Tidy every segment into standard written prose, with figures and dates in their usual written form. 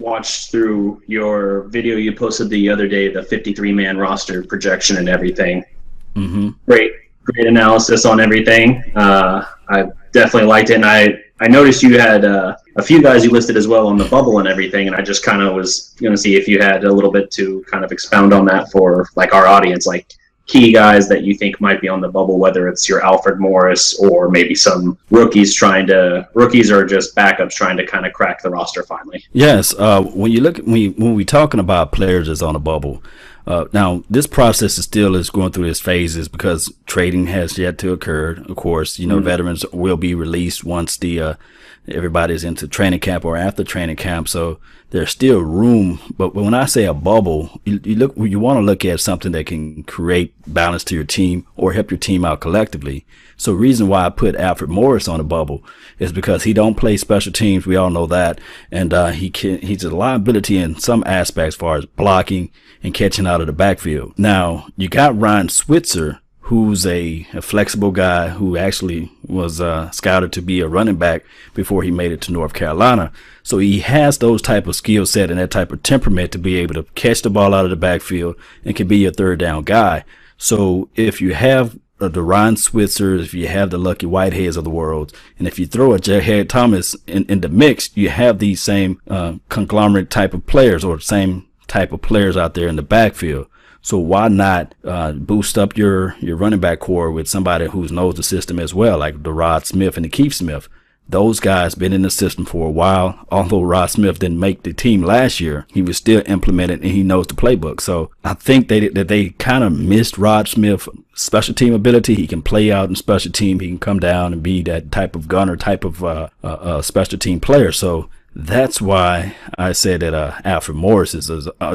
watched through your video you posted the other day, the 53-man roster projection and everything. Mm-hmm. Great analysis on everything. I definitely liked it, and I noticed you had a few guys you listed as well on the bubble and everything, and I just kind of was going to see if you had a little bit to kind of expound on that for like our audience, like key guys that you think might be on the bubble, whether it's your Alfred Morris or maybe some rookies or just backups trying to kind of crack the roster finally. Yes, when you look when we're talking about players that's on the bubble, now this process is going through its phases because trading has yet to occur. Of course, veterans will be released once the everybody's into training camp or after training camp, so there's still room. But when I say a bubble, you want to look at something that can create balance to your team or help your team out collectively. So reason why I put Alfred Morris on the bubble is because he don't play special teams. We all know that. And he's a liability in some aspects as far as blocking and catching out of the backfield. Now, you got Ryan Switzer, who's a flexible guy who actually was scouted to be a running back before he made it to North Carolina. So he has those type of skill set and that type of temperament to be able to catch the ball out of the backfield and can be your third down guy. So if you have the Ryan Switzers, if you have the Lucky Whiteheads of the world, and if you throw a Jared Thomas in the mix, you have these same conglomerate type of players or same type of players out there in the backfield. So why not boost up your running back core with somebody who knows the system as well, like the Rod Smith and the Keith Smith. Those guys been in the system for a while. Although Rod Smith didn't make the team last year, he was still implemented and he knows the playbook. So I think that they kind of missed Rod Smith's special team ability. He can play out in special team. He can come down and be that type of gunner, type of special team player. So that's why I said that Alfred Morris is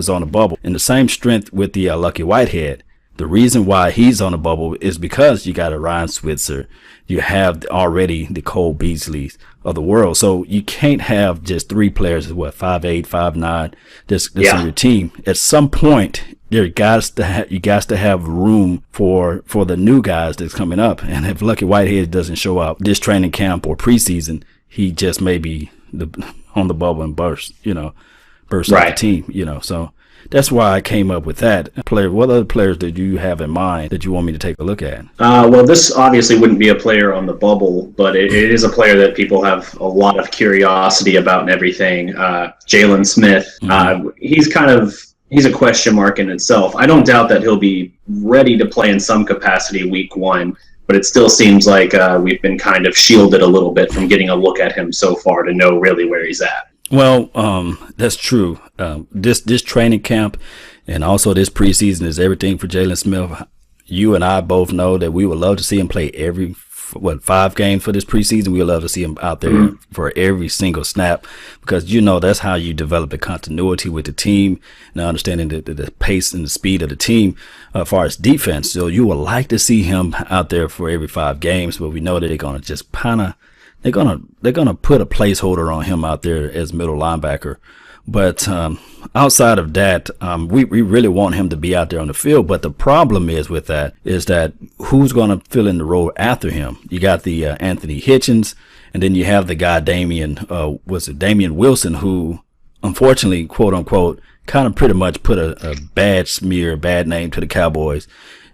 on the bubble. And the same strength with the Lucky Whitehead. The reason why he's on the bubble is because you got a Ryan Switzer. You have already the Cole Beasleys of the world. So you can't have just three players, 5'8", 5'9", this on your team. At some point, you got to have room for the new guys that's coming up. And if Lucky Whitehead doesn't show up this training camp or preseason, he just may be on the bubble and burst off the team, So that's why I came up with that. What other players did you have in mind that you want me to take a look at? Well, this obviously wouldn't be a player on the bubble, but it is a player that people have a lot of curiosity about and everything. Jalen Smith, he's a question mark in itself. I don't doubt that he'll be ready to play in some capacity week one, but it still seems like we've been kind of shielded a little bit from getting a look at him so far to know really where he's at. Well, that's true. This training camp and also this preseason is everything for Jalen Smith. You and I both know that we would love to see him play every 5 games for this preseason. We would love to see him out there for every single snap because that's how you develop the continuity with the team and understanding the pace and the speed of the team as far as defense. So you would like to see him out there for every 5 games, but we know that they're gonna just they're gonna put a placeholder on him out there as middle linebacker. But outside of that, we really want him to be out there on the field. But the problem is with that is that who's going to fill in the role after him? You got the Anthony Hitchens, and then you have the guy Damien Wilson, who unfortunately, quote unquote, kind of pretty much put a bad name to the Cowboys.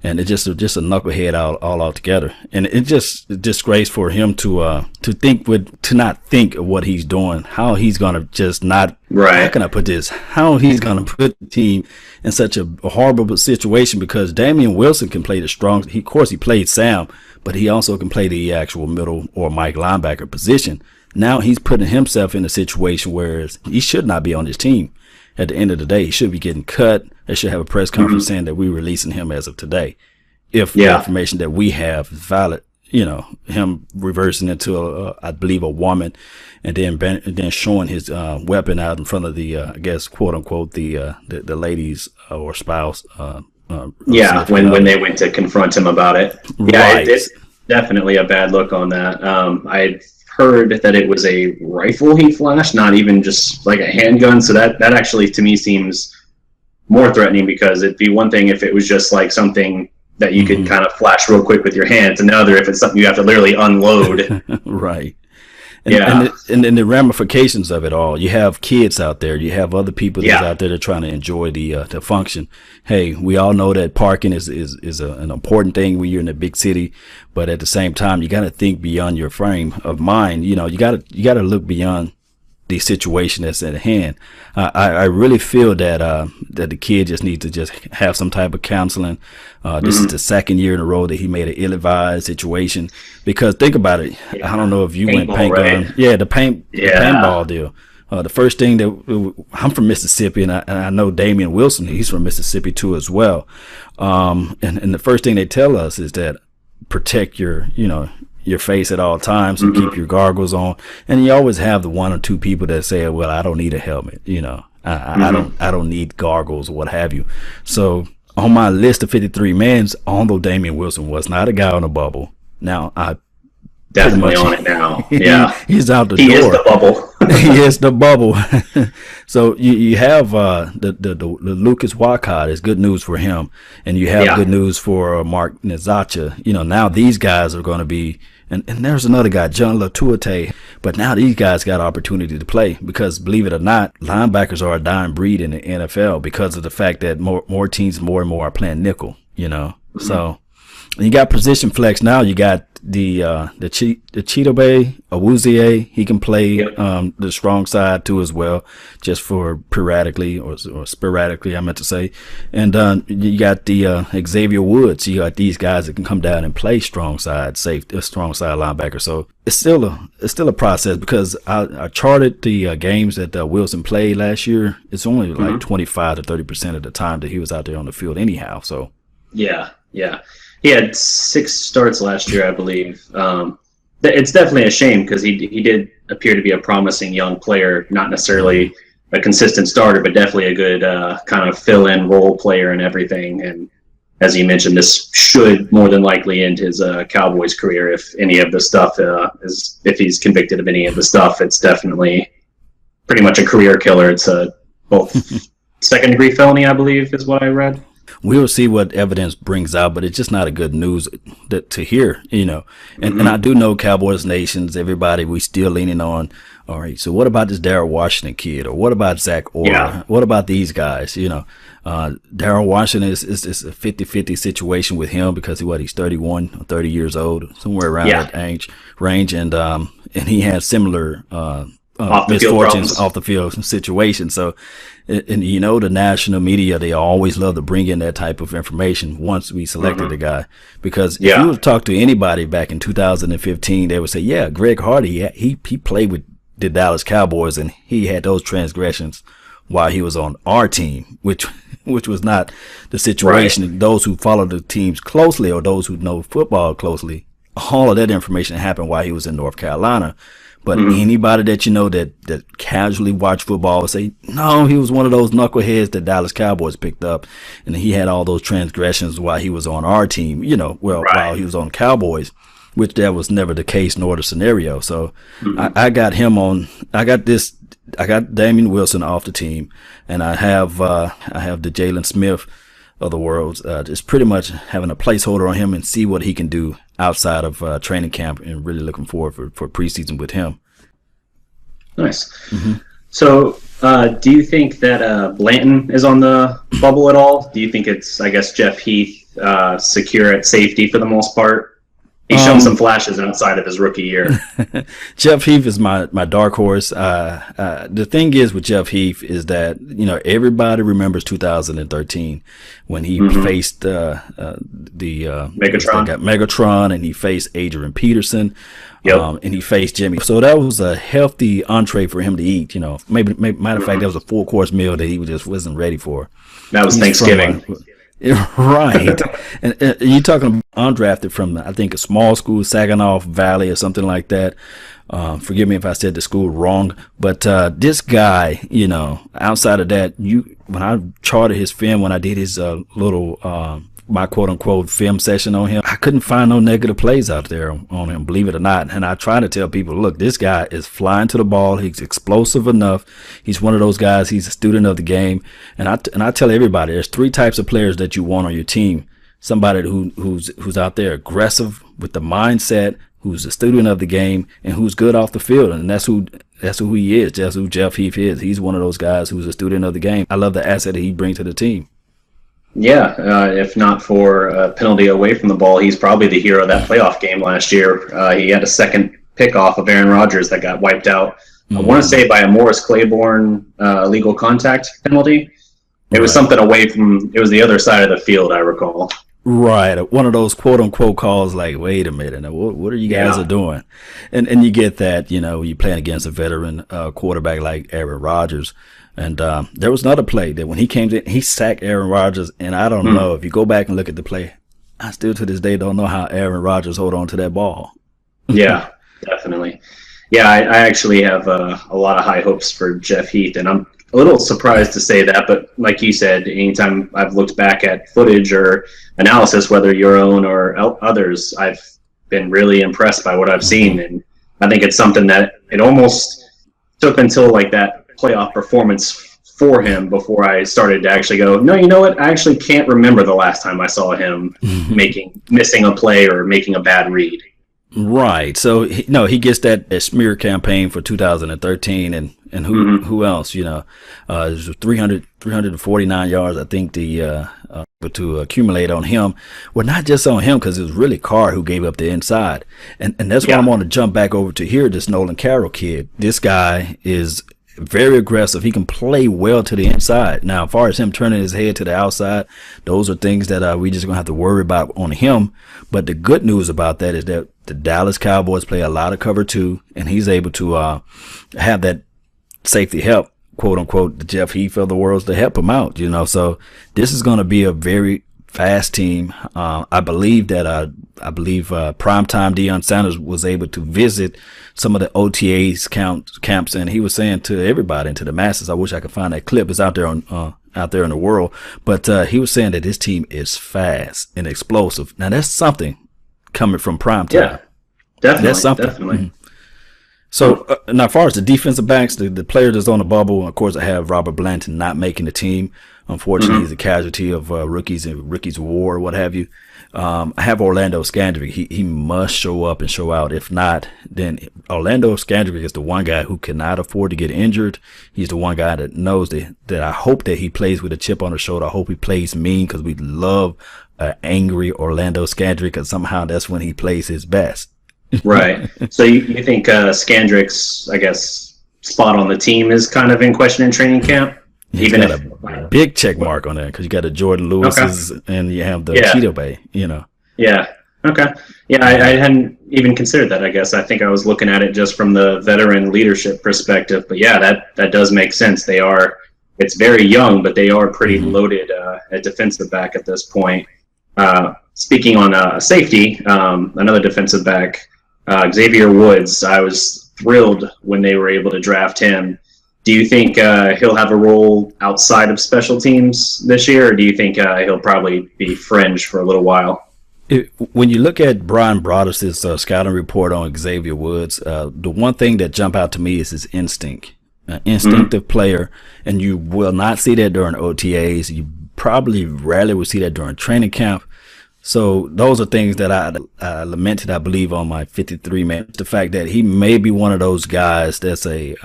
And it's just a knucklehead all altogether. And it's just a disgrace for him to not think of what he's doing, how he's going to just not, how can I put this, how he's going to put the team in such a horrible situation because Damien Wilson can play of course he played Sam, but he also can play the actual middle or Mike linebacker position. Now he's putting himself in a situation where he should not be on his team. At the end of the day, he should be getting cut. They should have a press conference saying that we're releasing him as of today. If the information that we have is valid, him reversing into I believe a woman and then showing his weapon out in front of the, I guess, quote unquote, the ladies or spouse. When they went to confront him about it. Yeah, right. It's definitely a bad look on that. I heard that it was a rifle he flashed, not even just like a handgun. So that actually to me seems more threatening because it'd be one thing if it was just like something that you could kind of flash real quick with your hands, another if it's something you have to literally unload. Right. And then the ramifications of it all. You have kids out there. You have other people that's out there that are trying to enjoy the function. Hey, we all know that parking is an important thing when you're in a big city, but at the same time, you got to think beyond your frame of mind. You know, you got to look beyond the situation that's at hand. I really feel that that the kid just needs to just have some type of counseling. This is the second year in a row that he made an ill-advised situation. Because think about it. I don't know if you went paint gun. Yeah, the paintball deal. The first thing that I'm from Mississippi, and I know Damien Wilson. He's from Mississippi too as well. And the first thing they tell us is that protect your face at all times and keep your goggles on. And you always have the one or two people that say, well, I don't need a helmet. You know, I don't need goggles or what have you. So on my list of 53 men, although Damien Wilson was not a guy on a bubble, now I definitely on it now. Yeah. He's out the door. He is the bubble. He is the bubble. So you have the Lucas Wacott is good news for him, and you have good news for Mark Nizacha. You know, now these guys are going to be, and there's another guy, John Latuate, but now these guys got opportunity to play because, believe it or not, linebackers are a dying breed in the NFL because of the fact that more teams more and more are playing nickel. You know, so. And you got position flex now. You got the Chidobe Awuzie. He can play the strong side too as well, just for periodically or sporadically, I meant to say. And you got the Xavier Woods. You got these guys that can come down and play strong side strong side linebacker. So it's still a process because I charted the games that Wilson played last year. It's only like 25 to 30% of the time that he was out there on the field anyhow. So yeah. He had 6 starts last year, I believe. It's definitely a shame because he did appear to be a promising young player, not necessarily a consistent starter, but definitely a good kind of fill-in role player and everything. And as you mentioned, this should more than likely end his Cowboys career if any of the stuff if he's convicted of any of the stuff. It's definitely pretty much a career killer. It's both second-degree felony, I believe, is what I read. We'll see what evidence brings out, but it's just not a good news to hear, you know. And I do know Cowboys Nations, everybody, we still leaning on, all right, so what about this Darryl Washington kid? Or what about Zach Orr? Yeah. What about these guys, you know? Darryl Washington is a 50-50 situation with him because he's 31 or 30 years old, somewhere around that age range. And he has similar misfortunes off the field situation. So, and you know, the national media, they always love to bring in that type of information once we selected the guy, because if you would talk to anybody back in 2015, they would say, yeah, Greg Hardy, he played with the Dallas Cowboys and he had those transgressions while he was on our team, which was not the situation. Right. Those who follow the teams closely or those who know football closely, all of that information happened while he was in North Carolina. But anybody that you know that casually watch football will say, no, he was one of those knuckleheads that Dallas Cowboys picked up, and he had all those transgressions while he was on our team, you know, while he was on Cowboys, which that was never the case nor the scenario. So I got Damien Wilson off the team, and I have the Jalen Smith of the world, just pretty much having a placeholder on him and see what he can do outside of training camp, and really looking forward for preseason with him. Nice. So do you think that Blanton is on the bubble at all? Do you think it's, I guess, Jeff Heath secure at safety for the most part? He's shown some flashes outside of his rookie year. Jeff Heath is my dark horse. The thing is with Jeff Heath is that, you know, everybody remembers 2013 when he faced the Megatron, and he faced Adrian Peterson, and he faced Jimmy. So that was a healthy entree for him to eat. You know, maybe matter of fact, that was a full course meal that he just wasn't ready for. That was Thanksgiving. Right. And you're talking undrafted from, I think, a small school, Saginaw Valley or something like that. Forgive me if I said the school wrong, but this guy, you know, outside of that, when I charted his film, when I did his little my quote unquote film session on him, I couldn't find no negative plays out there on him, believe it or not. And I try to tell people, look, this guy is flying to the ball. He's explosive enough. He's one of those guys. He's a student of the game. And I tell everybody, there's 3 types of players that you want on your team. Somebody who's out there aggressive with the mindset, who's a student of the game, and who's good off the field. And that's who he is. That's who Jeff Heath is. He's one of those guys who's a student of the game. I love the asset that he brings to the team. Yeah, if not for a penalty away from the ball, he's probably the hero of that playoff game last year. He had a second pick off of Aaron Rodgers that got wiped out. I want to say by a Morris Claiborne illegal contact penalty. It was something away from, it was the other side of the field, I recall. Right. One of those quote unquote calls like, wait a minute, what are you guys are doing? And you get that, you're playing against a veteran quarterback like Aaron Rodgers. And there was another play that when he came in, he sacked Aaron Rodgers. And I don't know, if you go back and look at the play, I still to this day don't know how Aaron Rodgers hold on to that ball. Yeah, definitely. Yeah, I actually have a lot of high hopes for Jeff Heath, and I'm a little surprised to say that, but like you said, anytime I've looked back at footage or analysis, whether your own or others, I've been really impressed by what I've seen, and I think it's something that it almost took until like that playoff performance for him before I started to actually go, no, you know what? I actually can't remember the last time I saw him missing a play or making a bad read. Right. So he gets that smear campaign for 2013, and who else? It was 349 yards, I think, to accumulate on him. Well, not just on him, because it was really Carr who gave up the inside, and that's why I want to jump back over to here. This Nolan Carroll kid. This guy is very aggressive. He can play well to the inside. Now, as far as him turning his head to the outside, those are things that we just gonna have to worry about on him. But the good news about that is that the Dallas Cowboys play a lot of cover 2, and he's able to have that safety help, quote unquote, the Jeff Heath of the world to help him out. So this is going to be a very fast team. I believe primetime Deion Sanders was able to visit some of the OTAs camps, and he was saying to everybody and to the masses, I wish I could find that clip. It's out there in the world, but he was saying that this team is fast and explosive. Now that's something coming from primetime. Yeah, definitely. That's something. Definitely. Mm-hmm. So now, as far as the defensive backs, the player that's on the bubble, of course, I have Robert Blanton not making the team. Unfortunately, he's a casualty of rookies war, what have you. I have Orlando Scandrick. He must show up and show out. If not, then Orlando Scandrick is the one guy who cannot afford to get injured. He's the one guy that knows that I hope that he plays with a chip on his shoulder. I hope he plays mean, because we love angry Orlando Scandrick, because somehow that's when he plays his best. Right. So you think Scandrick's, I guess, spot on the team is kind of in question in training camp? He's got a big check mark on that, because you got the Jordan Lewis's and you have the Cheeto Bay, Yeah. Okay. Yeah, I hadn't even considered that, I guess. I think I was looking at it just from the veteran leadership perspective. But yeah, that does make sense. It's very young, but they are pretty loaded at defensive back at this point. Speaking on safety, another defensive back, Xavier Woods, I was thrilled when they were able to draft him. Do you think he'll have a role outside of special teams this year, or do you think he'll probably be fringe for a little while? When you look at Brian Broaddus' scouting report on Xavier Woods, the one thing that jumped out to me is his instinct. An instinctive player, and you will not see that during OTAs. You probably rarely will see that during training camp. So those are things that I lamented, I believe, on my 53-man. The fact that he may be one of those guys that's a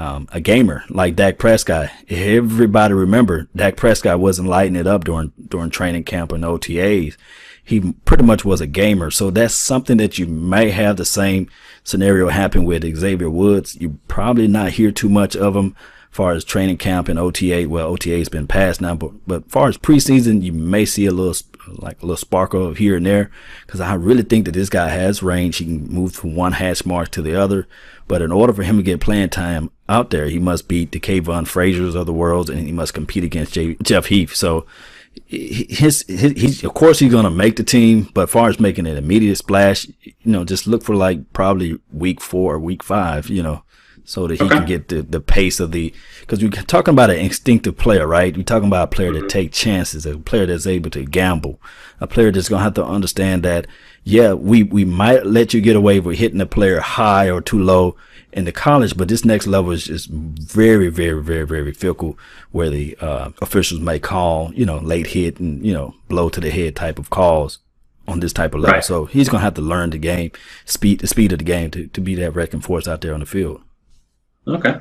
gamer, like Dak Prescott. Everybody remember, Dak Prescott wasn't lighting it up during training camp and OTAs. He pretty much was a gamer. So that's something that you may have the same scenario happen with Xavier Woods. You probably not hear too much of him as far as training camp and OTA. Well, OTA has been passed now, but as far as preseason, you may see a little sparkle here and there, because I really think that this guy has range. He can move from one hash mark to the other, but in order for him to get playing time out there, he must beat the Kayvon Frazier's of the world, and he must compete against Jeff Heath. So he's of course he's going to make the team, but as far as making an immediate splash, just look for like probably week 4 or week 5, so that he can get the pace of because we're talking about an instinctive player, right? We're talking about a player that takes chances, a player that's able to gamble, a player that's going to have to understand that, yeah, we might let you get away with hitting a player high or too low in the college, but this next level is just very, very, very, very fickle, where the officials may call, late hit and, blow to the head type of calls. on this type of level. Right. So he's going to have to learn the game, the speed of the game to be that wrecking force out there on the field. Okay.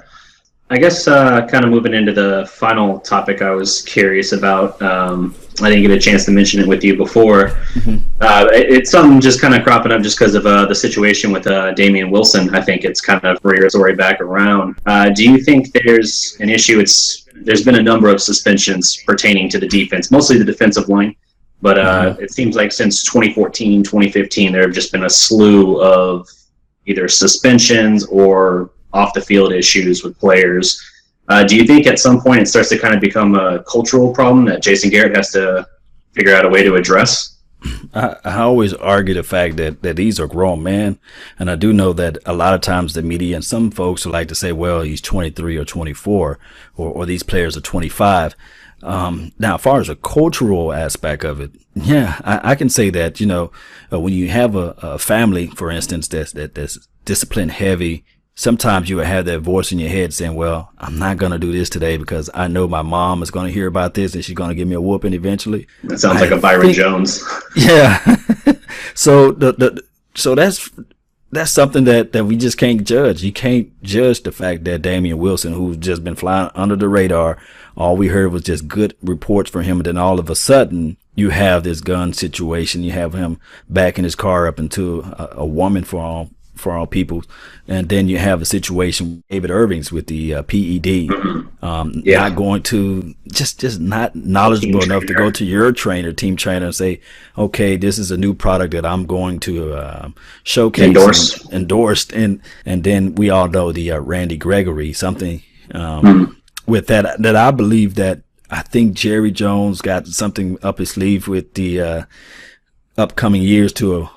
I guess kind of moving into the final topic I was curious about. I didn't get a chance to mention it with you before. It's something just kind of cropping up just because of the situation with Damien Wilson. I think it's kind of rear its way back around. Do you think there's an issue? There's been a number of suspensions pertaining to the defense, mostly the defensive line. But it seems like since 2014, 2015, there have just been a slew of either suspensions or off-the-field issues with players. Do you think at some point it starts to kind of become a cultural problem that Jason Garrett has to figure out a way to address? I always argue the fact that these are grown men, and I do know that a lot of times the media and some folks like to say, well, he's 23 or 24, or these players are 25. Now, as far as a cultural aspect of it, yeah, I can say that, when you have a family, for instance, that's discipline heavy, sometimes you will have that voice in your head saying, well, I'm not going to do this today because I know my mom is going to hear about this and she's going to give me a whooping eventually. That sounds like a Byron Jones. Yeah. So so that's something that we just can't judge. You can't judge the fact that Damien Wilson, who's just been flying under the radar, all we heard was just good reports from him. And then all of a sudden you have this gun situation. You have him backing his car up into a woman for all people. And then you have a situation with David Irving's with the PED, not going to just not knowledgeable enough to go to your team trainer and say, okay, this is a new product that I'm going to showcase, endorsed. And then we all know the Randy Gregory, something with that I believe that I think Jerry Jones got something up his sleeve with the upcoming years to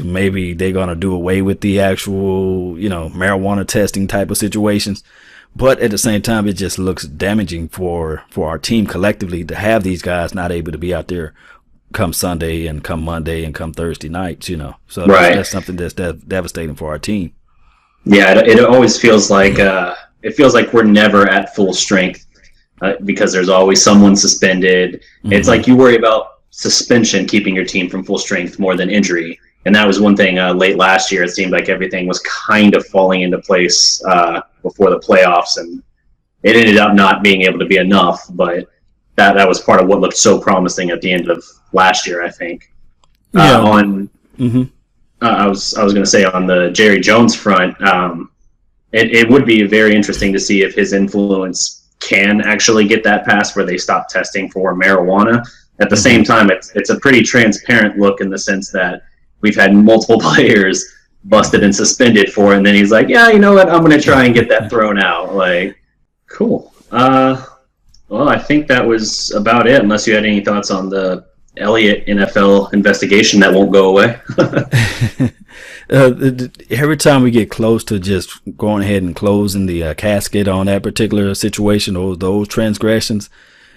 maybe they're going to do away with the actual, marijuana testing type of situations. But at the same time, it just looks damaging for our team collectively to have these guys not able to be out there come Sunday and come Monday and come Thursday nights, So that's something that's devastating for our team. Yeah, it always feels like we're never at full strength because there's always someone suspended. It's like you worry about suspension keeping your team from full strength more than injury. And that was one thing late last year. It seemed like everything was kind of falling into place before the playoffs, and it ended up not being able to be enough. But that was part of what looked so promising at the end of last year, I think. I was going to say on the Jerry Jones front, it would be very interesting to see if his influence can actually get that pass where they stop testing for marijuana. At the same time, it's a pretty transparent look in the sense that we've had multiple players busted and suspended for it, and then he's like, yeah, you know what, I'm going to try and get that thrown out. Like, cool. Well, I think that was about it, unless you had any thoughts on the Elliott NFL investigation that won't go away. Every time we get close to just going ahead and closing the casket on that particular situation or those transgressions,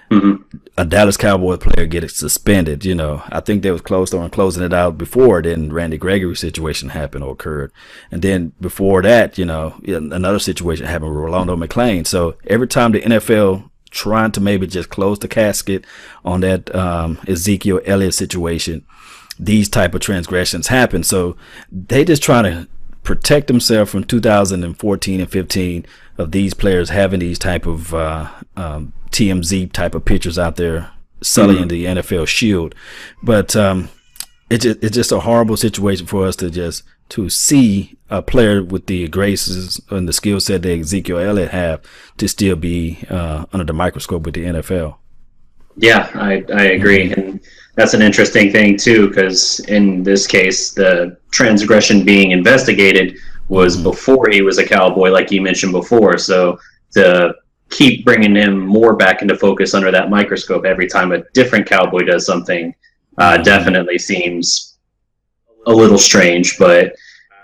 a Dallas Cowboy player gets suspended. I think they was close on closing it out before then Randy Gregory situation happened or occurred. And then before that, another situation happened with Rolando McClain. So every time the NFL trying to maybe just close the casket on that Ezekiel Elliott situation, these type of transgressions happen. So they just trying to protect themselves from 2014 and 15 of these players having these type of TMZ type of pictures out there sullying the NFL shield. But it's just a horrible situation for us to see a player with the graces and the skill set that Ezekiel Elliott have to still be under the microscope with the NFL. Yeah, I agree. And that's an interesting thing too, because in this case, the transgression being investigated was before he was a Cowboy, like you mentioned before. So to keep bringing him more back into focus under that microscope every time a different Cowboy does something definitely seems a little strange. But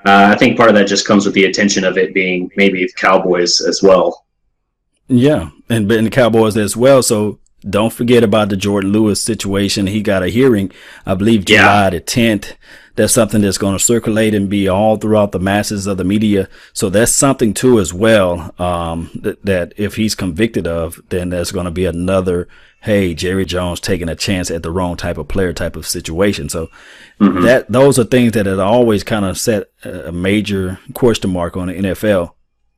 I think part of that just comes with the attention of it being maybe Cowboys as well. Yeah, and the Cowboys as well. So don't forget about the Jordan Lewis situation. He got a hearing, I believe, July the 10th. That's something that's going to circulate and be all throughout the masses of the media. So that's something too as well, that if he's convicted of, then there's going to be another, hey, Jerry Jones taking a chance at the wrong type of player type of situation. So those are things that have always kind of set a major question mark on the NFL.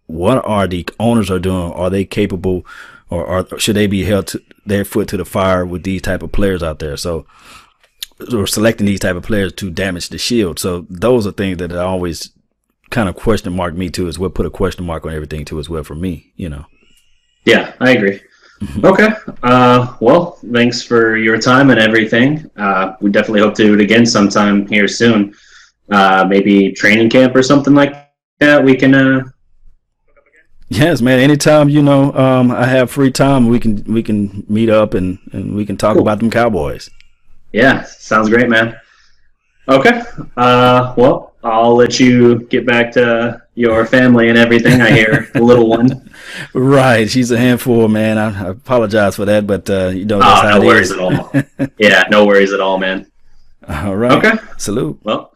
What are the owners are doing? Are they capable, or should they be held to their foot to the fire with these type of players out there? So, or selecting these type of players to damage the shield. So those are things that I always kind of question mark me too as well, put a question mark on everything too as well for me, you know. Yeah, I agree. Okay. Well, thanks for your time and everything. We definitely hope to do it again sometime here soon. Maybe training camp or something like that. We can Yes, man. Anytime, you know, I have free time, we can meet up and we can talk about them Cowboys. Yeah, sounds great, man. Okay. Well, I'll let you get back to your family and everything. I hear the little one. Right. She's a handful, man. I apologize for that, but you know, that's how no worries at all. Yeah, no worries at all, man. All right. Okay. Salute. Well,